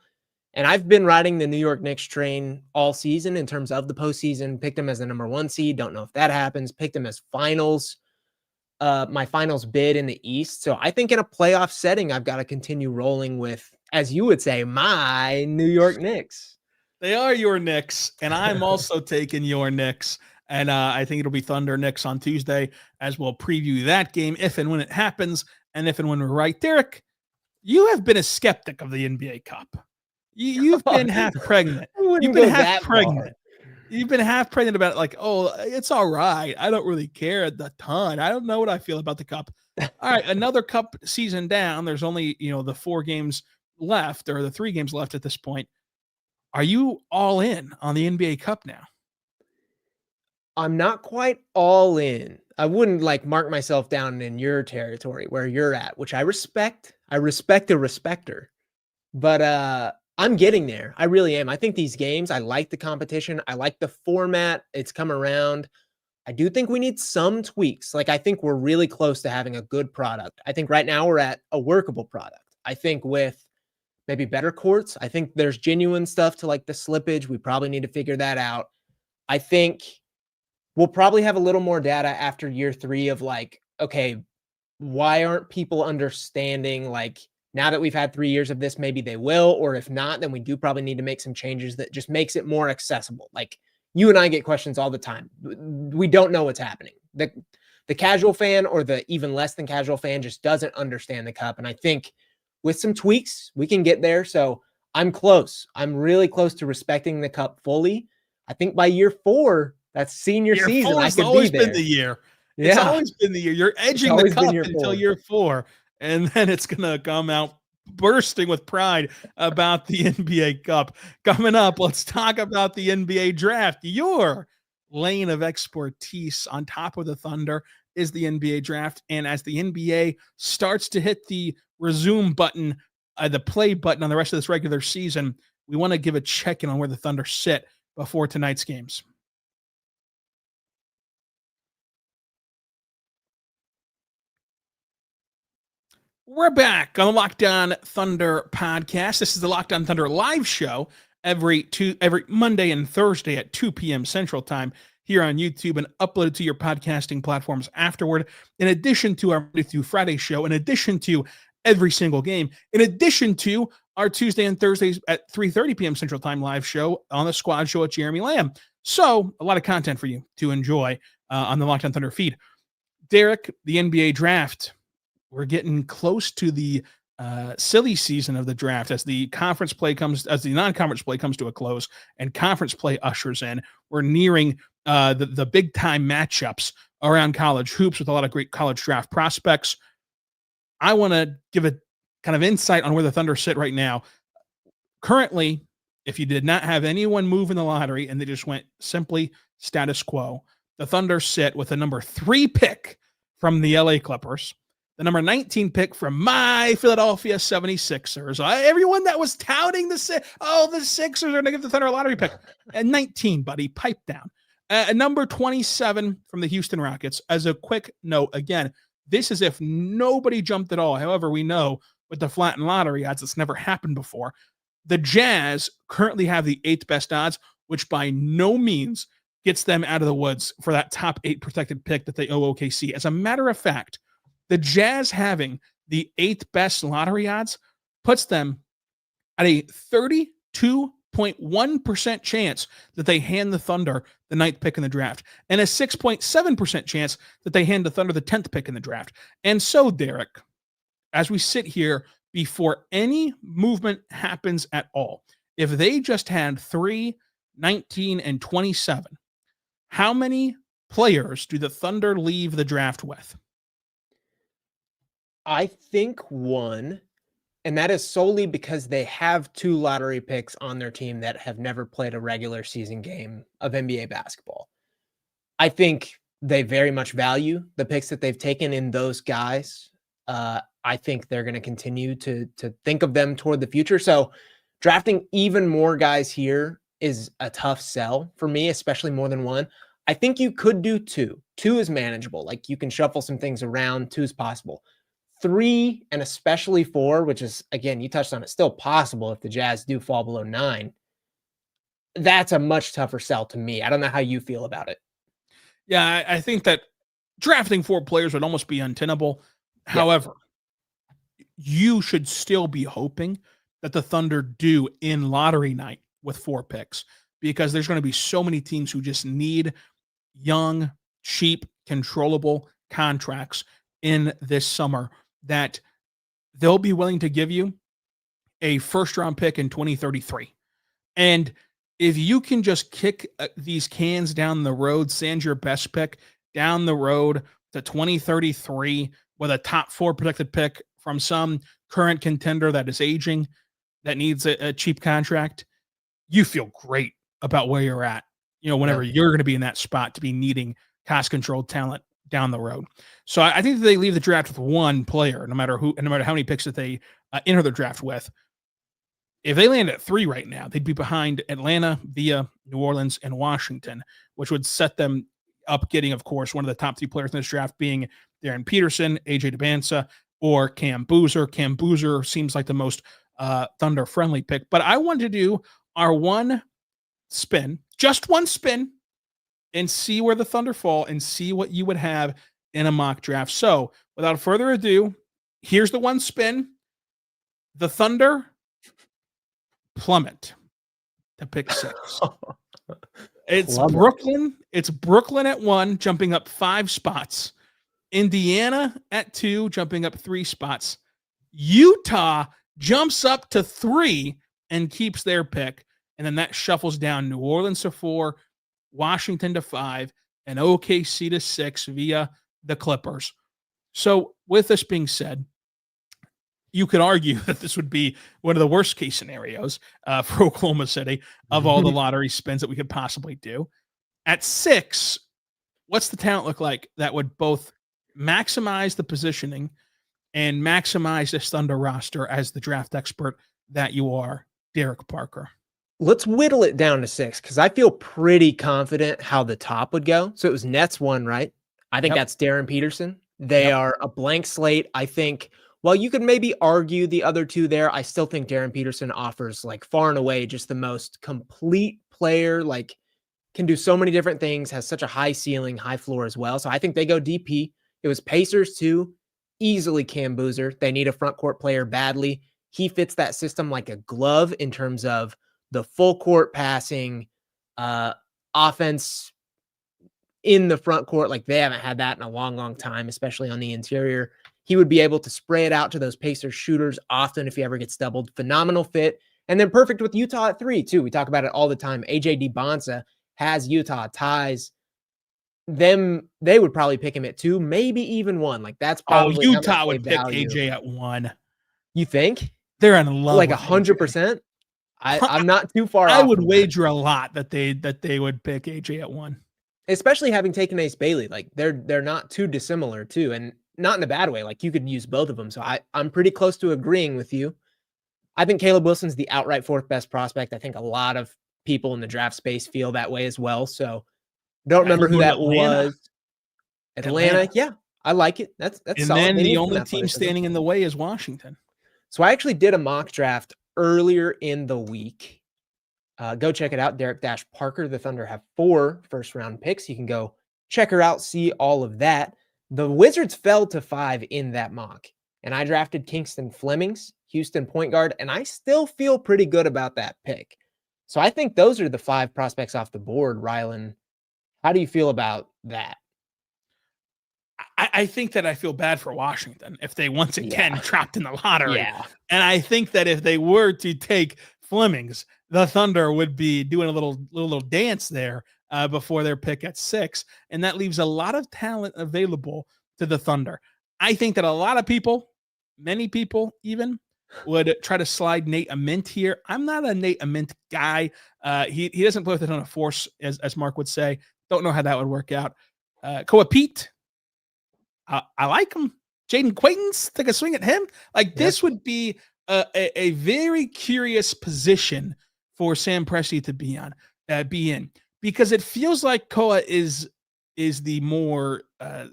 And I've been riding the New York Knicks train all season in terms of the postseason. Picked them as the number 1 seed. Don't know if that happens. Picked them as finals. My finals bid in the East. So I think in a playoff setting, I've got to continue rolling with, as you would say, my New York Knicks. They are your Knicks, and I'm also taking your Knicks. And I think it'll be Thunder Knicks on Tuesday, as we'll preview that game if and when it happens, and if and when we're right. Derek, you have been a skeptic of the NBA Cup. You've been half pregnant. You've been half pregnant. You've been half pregnant about it, like, oh, it's all right. I don't really care a ton. I don't know what I feel about the Cup. All right, another Cup season down. There's only, the 4 games left, or the 3 games left at this point. Are you all in on the NBA Cup now? I'm not quite all in. I wouldn't mark myself down in your territory where you're at, which I respect. I respect a respecter. But I'm getting there. I really am. I think these games, I like the competition. I like the format. It's come around. I do think we need some tweaks. I think we're really close to having a good product. I think right now we're at a workable product. I think with maybe better courts, I think there's genuine stuff to the slippage. We probably need to figure that out. I think we'll probably have a little more data after year 3 of okay, why aren't people understanding, now that we've had 3 years of this, maybe they will, or if not, then we do probably need to make some changes that just makes it more accessible. You and I get questions all the time. We don't know what's happening. The casual fan or the even less than casual fan just doesn't understand the cup. And I think with some tweaks, we can get there. So I'm close. I'm really close to respecting the cup fully. I think by year 4, that's senior season, I could always be there. been the year. Yeah. It's always been the year. You're edging the cup until year 4, and then it's going to come out bursting with pride about the NBA Cup. Coming up, let's talk about the NBA Draft. Your lane of expertise on top of the Thunder is the NBA Draft, and as the NBA starts to hit the resume button, the play button on the rest of this regular season, we want to give a check-in on where the Thunder sit before tonight's games. We're back on the Locked On Thunder podcast. This is the Locked On Thunder live show every Monday and Thursday at 2 p.m. Central Time here on YouTube and uploaded to your podcasting platforms afterward. In addition to our Monday through Friday show, in addition to every single game, in addition to our Tuesday and Thursdays at 3:30 p.m. Central Time live show on the Squad Show at Jeremy Lamb. So a lot of content for you to enjoy on the Locked On Thunder feed. Derek, the NBA Draft. We're getting close to the silly season of the draft as the non-conference play comes to a close and conference play ushers in. We're nearing the big time matchups around college hoops with a lot of great college draft prospects. I want to give a kind of insight on where the Thunder sit right now. Currently, if you did not have anyone move in the lottery and they just went simply status quo, the Thunder sit with a number 3 pick from the LA Clippers, the number 19 pick from my Philadelphia 76ers. Everyone that was touting the Sixers are going to give the Thunder a lottery pick. And 19, buddy, pipe down. Number 27 from the Houston Rockets. As a quick note, again, this is if nobody jumped at all. However, we know with the flattened lottery odds, it's never happened before. The Jazz currently have the 8th best odds, which by no means gets them out of the woods for that top 8 protected pick that they owe OKC. As a matter of fact, the Jazz having the 8th best lottery odds puts them at a 32.1% chance that they hand the Thunder the 9th pick in the draft and a 6.7% chance that they hand the Thunder the 10th pick in the draft. And so, Derek, as we sit here before any movement happens at all, if they just had 3, 19, and 27, how many players do the Thunder leave the draft with? I think 1, and that is solely because they have 2 lottery picks on their team that have never played a regular season game of NBA basketball. I think they very much value the picks that they've taken in those guys. I think they're going to continue to think of them toward the future. So drafting even more guys here is a tough sell for me, especially more than 1. I think you could do 2. 2 is manageable. Like you can shuffle some things around. 2 is possible. 3 and especially 4, which is, again, you touched on it, still possible if the Jazz do fall below 9. That's a much tougher sell to me. I don't know how you feel about it. Yeah, I think that drafting 4 players would almost be untenable. Yeah. However, you should still be hoping that the Thunder do in lottery night with 4 picks, because there's going to be so many teams who just need young, cheap, controllable contracts in this summer that they'll be willing to give you a first-round pick in 2033. And if you can just kick these cans down the road, send your best pick down the road to 2033 with a top 4 protected pick from some current contender that is aging, that needs a cheap contract, you feel great about where you're at, whenever you're going to be in that spot to be needing cost-controlled talent down the road. So I think that they leave the draft with 1 player, no matter how many picks that they enter the draft with. If they land at 3 right now, they'd be behind Atlanta, via New Orleans, and Washington, which would set them up getting, of course, one of the top 3 players in this draft being Darren Peterson, AJ DeBansa, or Cam Boozer. Cam Boozer seems like the most Thunder-friendly pick. But I wanted to do our just one spin, and see where the Thunder fall and see what you would have in a mock draft. So without further ado, here's the one spin. The Thunder plummet to pick 6. It's Brooklyn. It's Brooklyn at 1, jumping up 5 spots. Indiana at 2, jumping up 3 spots. Utah jumps up to 3 and keeps their pick. And then that shuffles down New Orleans to 4, Washington to 5, and OKC to 6 via the Clippers. So with this being said, you could argue that this would be one of the worst case scenarios for Oklahoma City of all the lottery spins that we could possibly do. At 6, what's the talent look like that would both maximize the positioning and maximize this Thunder roster as the draft expert that you are, Derek Parker? Let's whittle it down to 6 because I feel pretty confident how the top would go. So it was Nets 1, right? I think that's Darren Peterson. They are a blank slate. I think, while you could maybe argue the other two there, I still think Darren Peterson offers like far and away just the most complete player, like can do so many different things, has such a high ceiling, high floor as well. So I think they go DP. It was Pacers 2, easily Cam Boozer. They need a front court player badly. He fits that system like a glove in terms of the full court passing, offense in the front court. Like they haven't had that in a long, long time, especially on the interior. He would be able to spray it out to those Pacers shooters often if he ever gets doubled. Phenomenal fit. And then perfect with Utah at 3 too. We talk about it all the time. AJ DiBonsa has Utah ties. They would probably pick him at 2, maybe even 1. Like that's probably Utah would pick AJ at 1. You think? They're in love like 100%? I'm not too far off. I would wager a lot that they would pick AJ at 1. Especially having taken Ace Bailey. Like they're not too dissimilar too, and not in a bad way. Like you could use both of them. So I'm pretty close to agreeing with you. I think Caleb Wilson's the outright 4th best prospect. I think a lot of people in the draft space feel that way as well. So don't remember who that was. Atlanta. Yeah, I like it. That's and solid. Then the only team standing in the way is Washington. So I actually did a mock draft earlier in the week. Go check it out. Derek Parker. The Thunder have 4 first-round picks. You can go check her out, see all of that. The Wizards fell to 5 in that mock, and I drafted Kingston Flemings, Houston point guard, and I still feel pretty good about that pick. So I think those are the 5 prospects off the board, Rylan. How do you feel about that? I think that I feel bad for Washington if they once again dropped in the lottery. Yeah. And I think that if they were to take Flemings, the Thunder would be doing a little dance there before their pick at 6. And that leaves a lot of talent available to the Thunder. I think that a lot of people, many people even, would try to slide Nate Amint here. I'm not a Nate Amint guy. He doesn't play with a ton of force, as Mark would say. Don't know how that would work out. Koa Pete, I like him. Jaden Quaintance, take a swing at him. Like this would be a very curious position for Sam Presti to be in, because it feels like Koa is the more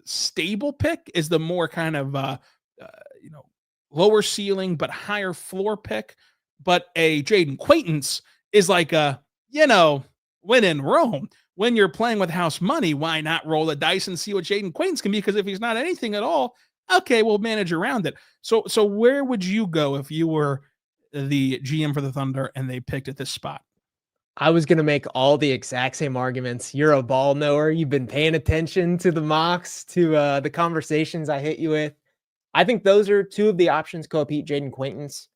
stable pick, is the more kind of lower ceiling but higher floor pick. But a Jaden Quaintance is like when in Rome. When you're playing with house money, why not roll the dice and see what Jaden Quaintance can be? Because if he's not anything at all, okay, we'll manage around it. So where would you go if you were the GM for the Thunder and they picked at this spot? I was going to make all the exact same arguments. You're a ball knower. You've been paying attention to the mocks, to the conversations I hit you with. I think those are 2 of the options, Koa Pete, Jaden Quaintance.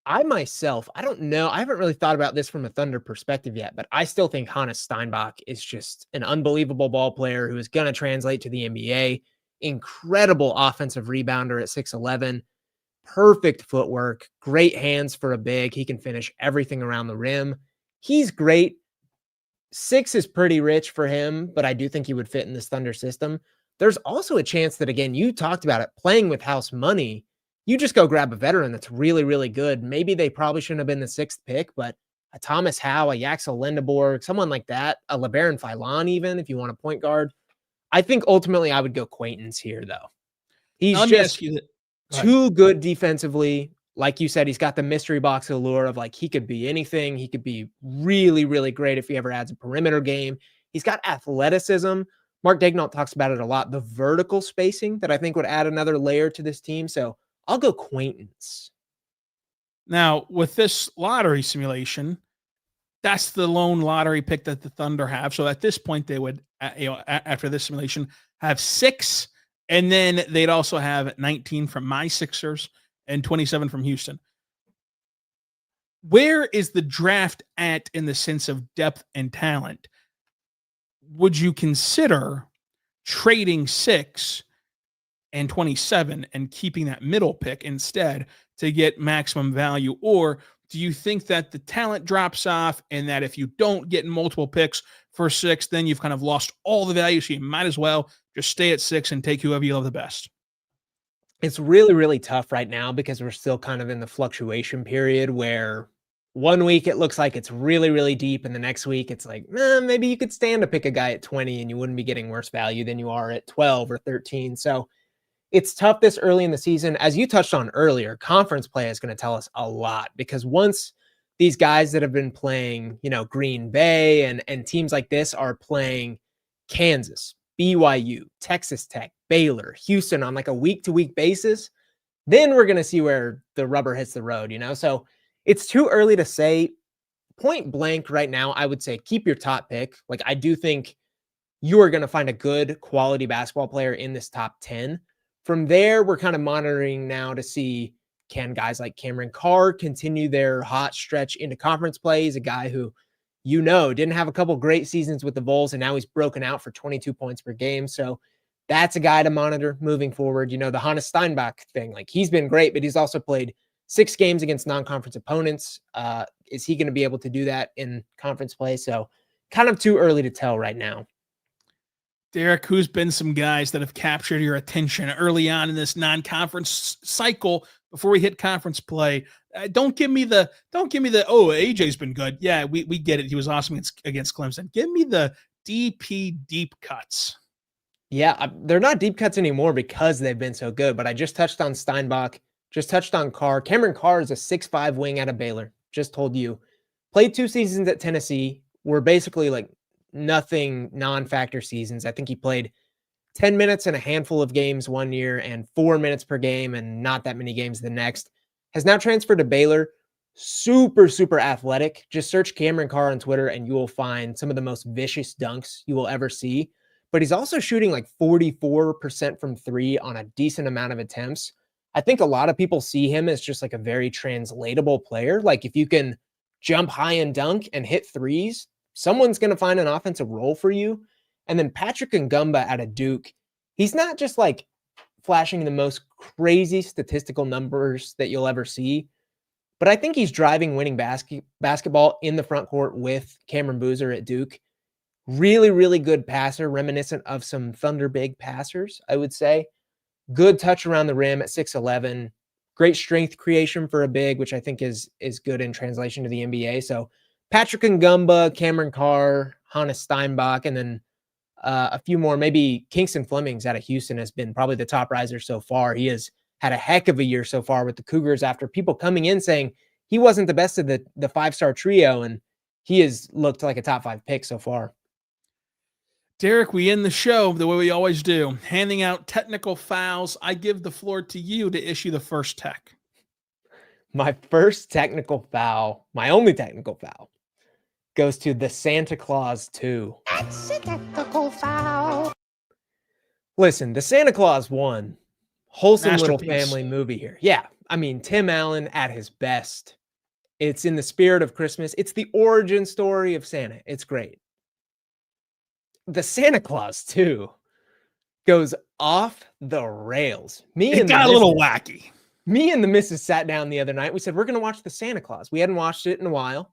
I myself, I don't know. I haven't really thought about this from a Thunder perspective yet, but I still think Hannes Steinbach is just an unbelievable ball player who is going to translate to the NBA. Incredible offensive rebounder at 6'11", perfect footwork, great hands for a big. He can finish everything around the rim. He's great. 6 is pretty rich for him, but I do think he would fit in this Thunder system. There's also a chance that, again, you talked about it, playing with house money, you just go grab a veteran that's really, really good. Maybe they probably shouldn't have been the 6th pick, but a Thomas Howe, a Yaxel Lindeborg, someone like that, a LeBaron Filon even, if you want a point guard. I think ultimately I would go Quaintance here, though. He's just too good defensively. Like you said, he's got the mystery box allure of like he could be anything. He could be really, really great if he ever adds a perimeter game. He's got athleticism. Mark Daignault talks about it a lot. The vertical spacing that I think would add another layer to this team. So I'll go Quaintance. Now, with this lottery simulation, That's the lone lottery pick that the Thunder have. So at this point, they would, after this simulation, have 6, and then they'd also have 19 from my Sixers and 27 from Houston. Where is the draft at in the sense of depth and talent? Would you consider trading 6 and 27 and keeping that middle pick instead to get maximum value? Or do you think that the talent drops off and that if you don't get multiple picks for 6, then you've kind of lost all the value? So you might as well just stay at 6 and take whoever you love the best. It's really, really tough right now because we're still kind of in the fluctuation period where one week it looks like it's really, really deep, and the next week it's like, maybe you could stand to pick a guy at 20 and you wouldn't be getting worse value than you are at 12 or 13. So it's tough this early in the season. As you touched on earlier, conference play is going to tell us a lot, because once these guys that have been playing, Green Bay and teams like this are playing Kansas, BYU, Texas Tech, Baylor, Houston on like a week-to-week basis, then we're going to see where the rubber hits the road, So it's too early to say. Point blank right now, I would say keep your top pick. Like, I do think you are going to find a good quality basketball player in this top 10. From there, we're kind of monitoring now to see, can guys like Cameron Carr continue their hot stretch into conference play? He's a guy who, didn't have a couple great seasons with the Bulls, and now he's broken out for 22 points per game. So that's a guy to monitor moving forward. The Hannes Steinbach thing, like, he's been great, but he's also played 6 games against non-conference opponents. Is he going to be able to do that in conference play? So kind of too early to tell right now. Derek, who's been some guys that have captured your attention early on in this non-conference cycle before we hit conference play? Don't give me the, AJ's been good. Yeah, we get it. He was awesome against Clemson. Give me the DP deep cuts. Yeah, they're not deep cuts anymore because they've been so good, but I just touched on Steinbach, just touched on Carr. Cameron Carr is a 6'5" wing out of Baylor. Just told you. Played 2 seasons at Tennessee. Were basically like nothing non-factor seasons. I think he played 10 minutes in a handful of games one year and 4 minutes per game and not that many games the next. Has now transferred to Baylor. Super, super athletic. Just search Cameron Carr on Twitter and you will find some of the most vicious dunks you will ever see. But he's also shooting like 44% from 3 on a decent amount of attempts. I think a lot of people see him as just like a very translatable player. Like, if you can jump high and dunk and hit threes, someone's going to find an offensive role for you. And then Patrick Ngumba out of Duke, he's not just like flashing the most crazy statistical numbers that you'll ever see, but I think he's driving winning basketball in the front court with Cameron Boozer at Duke. Really, really good passer, reminiscent of some Thunder big passers, I would say. Good touch around the rim at 6'11". Great strength creation for a big, which I think is good in translation to the NBA. So Patrick Ngumba, Cameron Carr, Hannes Steinbach, and then a few more. Maybe Kingston Flemings out of Houston has been probably the top riser so far. He has had a heck of a year so far with the Cougars after people coming in saying he wasn't the best of the 5-star trio, and he has looked like a top 5 pick so far. Derek, we end the show the way we always do, handing out technical fouls. I give the floor to you to issue the first tech. My first technical foul, my only technical foul, goes to the Santa Claus 2. That's a technical foul. Listen, the Santa Claus 1, wholesome little family movie here. Yeah, I mean, Tim Allen at his best. It's in the spirit of Christmas. It's the origin story of Santa. It's great. The Santa Claus 2 goes off the rails. It got a little wacky. Me and the missus sat down the other night. We said, we're going to watch the Santa Claus. We hadn't watched it in a while.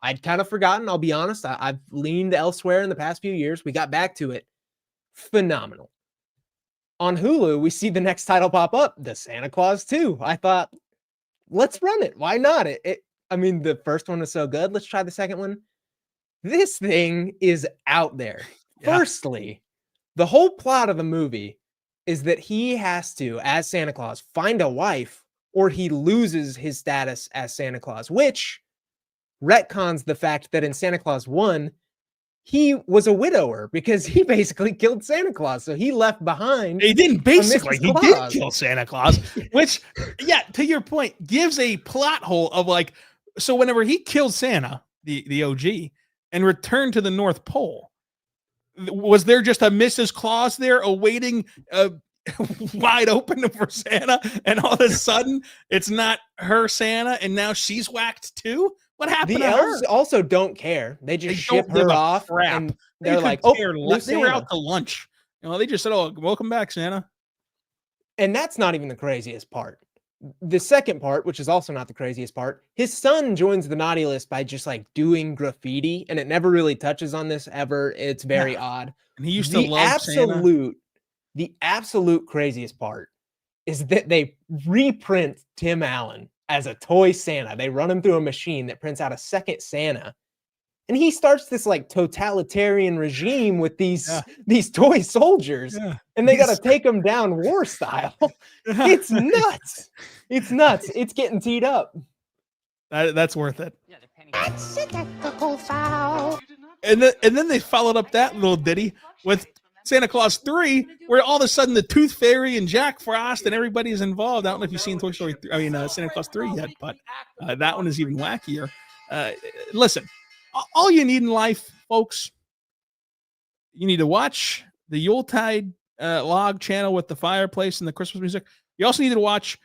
I'd kind of forgotten. I'll be honest. I've leaned elsewhere in the past few years. We got back to it. Phenomenal. On Hulu, we see the next title pop up, the Santa Claus 2. I thought, let's run it. Why not? I mean, the first one was so good. Let's try the second one. This thing is out there. Yeah. Firstly, the whole plot of the movie is that he has to, as Santa Claus, find a wife or he loses his status as Santa Claus, which retcons the fact that in Santa Claus 1, he was a widower because he basically killed Santa Claus. So he left behind. He didn't basically. He did kill Santa Claus, which, yeah, to your point, gives a plot hole of like, so whenever he killed Santa, the OG, and return to the North Pole. Was there just a Mrs. Claus there awaiting wide open for Santa, and all of a sudden it's not her Santa, and now she's whacked too? What happened? The elves also don't care. They just ship her off, and they're like, "Oh, they were out to lunch." They just said, "Oh, welcome back, Santa." And that's not even the craziest part. The second part, which is also not the craziest part, his son joins the naughty list by just like doing graffiti, and it never really touches on this ever. It's very odd. And he used to love Santa. The absolute craziest part is that they reprint Tim Allen as a toy Santa. They run him through a machine that prints out a second Santa. And he starts this like totalitarian regime with these toy soldiers, and they got to take them down war style. It's nuts. It's nuts. It's getting teed up. That's worth it. That's a technical foul. And then they followed up that little ditty with Santa Claus 3, where all of a sudden the Tooth Fairy and Jack Frost and everybody is involved. I don't know if you've seen Toy Story 3, Santa Claus 3 yet, but that one is even wackier. Listen. All you need in life, folks, you need to watch the Yuletide log channel with the fireplace and the Christmas music. You also need to watch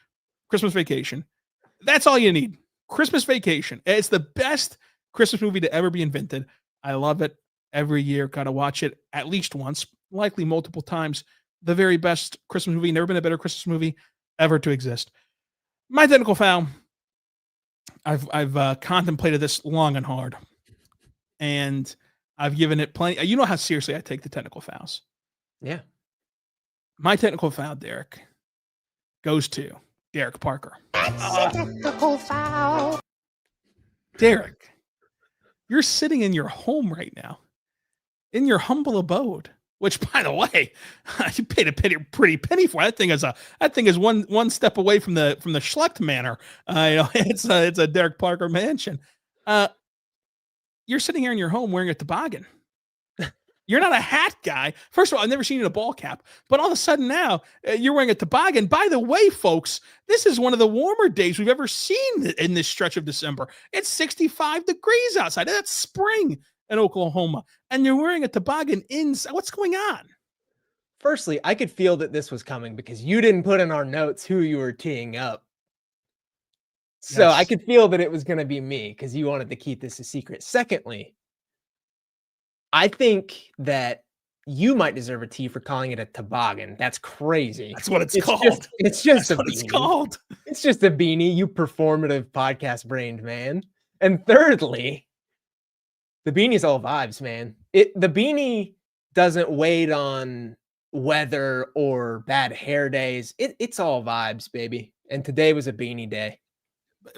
Christmas Vacation. That's all you need. Christmas Vacation. It's the best Christmas movie to ever be invented. I love it every year. Got to watch it at least once, likely multiple times. The very best Christmas movie. Never been a better Christmas movie ever to exist. My technical foul. I've contemplated this long and hard. And I've given it plenty. You know how seriously I take the technical fouls. Yeah. My technical foul, Derek, goes to Derek Parker. That's a technical foul. Derek, you're sitting in your home right now, in your humble abode. Which, by the way, you paid a pretty penny for. That thing is one step away from the Schlecht Manor. It's a Derek Parker mansion. You're sitting here in your home wearing a toboggan. You're not a hat guy. First of all, I've never seen you in a ball cap. But all of a sudden now, you're wearing a toboggan. By the way, folks, this is one of the warmer days we've ever seen in this stretch of December. It's 65 degrees outside. That's spring in Oklahoma. And you're wearing a toboggan inside. What's going on? Firstly, I could feel that this was coming because you didn't put in our notes who you were teeing up. So yes. I could feel that it was going to be me because you wanted to keep this a secret. Secondly, I think that you might deserve a tee for calling it a toboggan. That's crazy. That's what it's called. It's just That's what it's called. It's just a beanie, you performative podcast brained man. And thirdly, the beanie's all vibes, man. The beanie doesn't wait on weather or bad hair days. It's all vibes, baby. And today was a beanie day.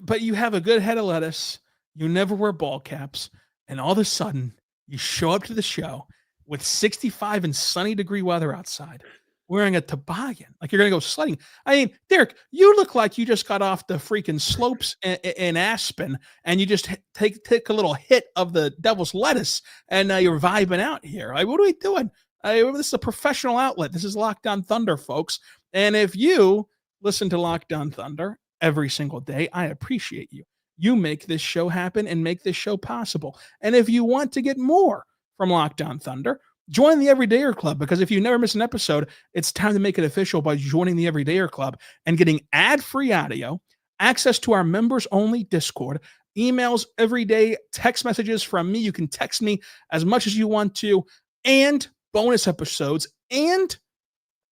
But you have a good head of lettuce. You never wear ball caps. And all of a sudden, you show up to the show with 65 and sunny degree weather outside, wearing a toboggan, like you're going to go sledding. I mean, Derek, you look like you just got off the freaking slopes in Aspen, and you just take a little hit of the devil's lettuce, and you're vibing out here. Like, what are we doing? This is a professional outlet. This is Locked On Thunder, folks. And if you listen to Locked On Thunder every single day, I appreciate you. You make this show happen and make this show possible. And if you want to get more from Locked On Thunder, join the Everydayer Club, because if you never miss an episode, it's time to make it official by joining the Everydayer Club and getting ad-free audio, access to our members-only Discord, emails every day, text messages from me. You can text me as much as you want to, and bonus episodes, and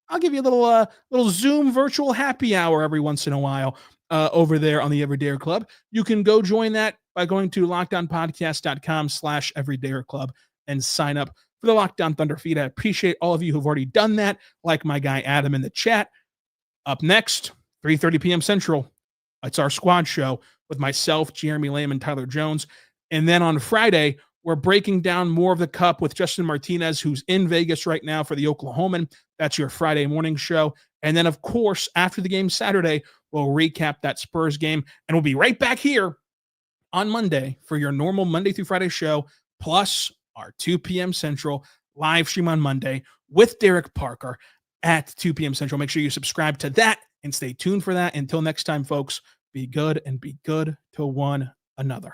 I'll give you a little Zoom virtual happy hour every once in a while over there on the Everydayer Club. You can go join that by going to lockedonpodcast.com/Everydayer Club and sign up for the Locked On Thunder feed. I appreciate all of you who've already done that, like my guy Adam in the chat. Up next, 3:30 p.m. Central, it's our squad show with myself, Jeremy Lamb, and Tyler Jones. And then on Friday, we're breaking down more of the Cup with Justin Martinez, who's in Vegas right now for the Oklahoman. That's your Friday morning show. And then, of course, after the game Saturday, we'll recap that Spurs game. And we'll be right back here on Monday for your normal Monday through Friday show, plus our 2 p.m. Central live stream on Monday with Derek Parker at 2 p.m. Central. Make sure you subscribe to that and stay tuned for that. Until next time, folks, be good and be good to one another.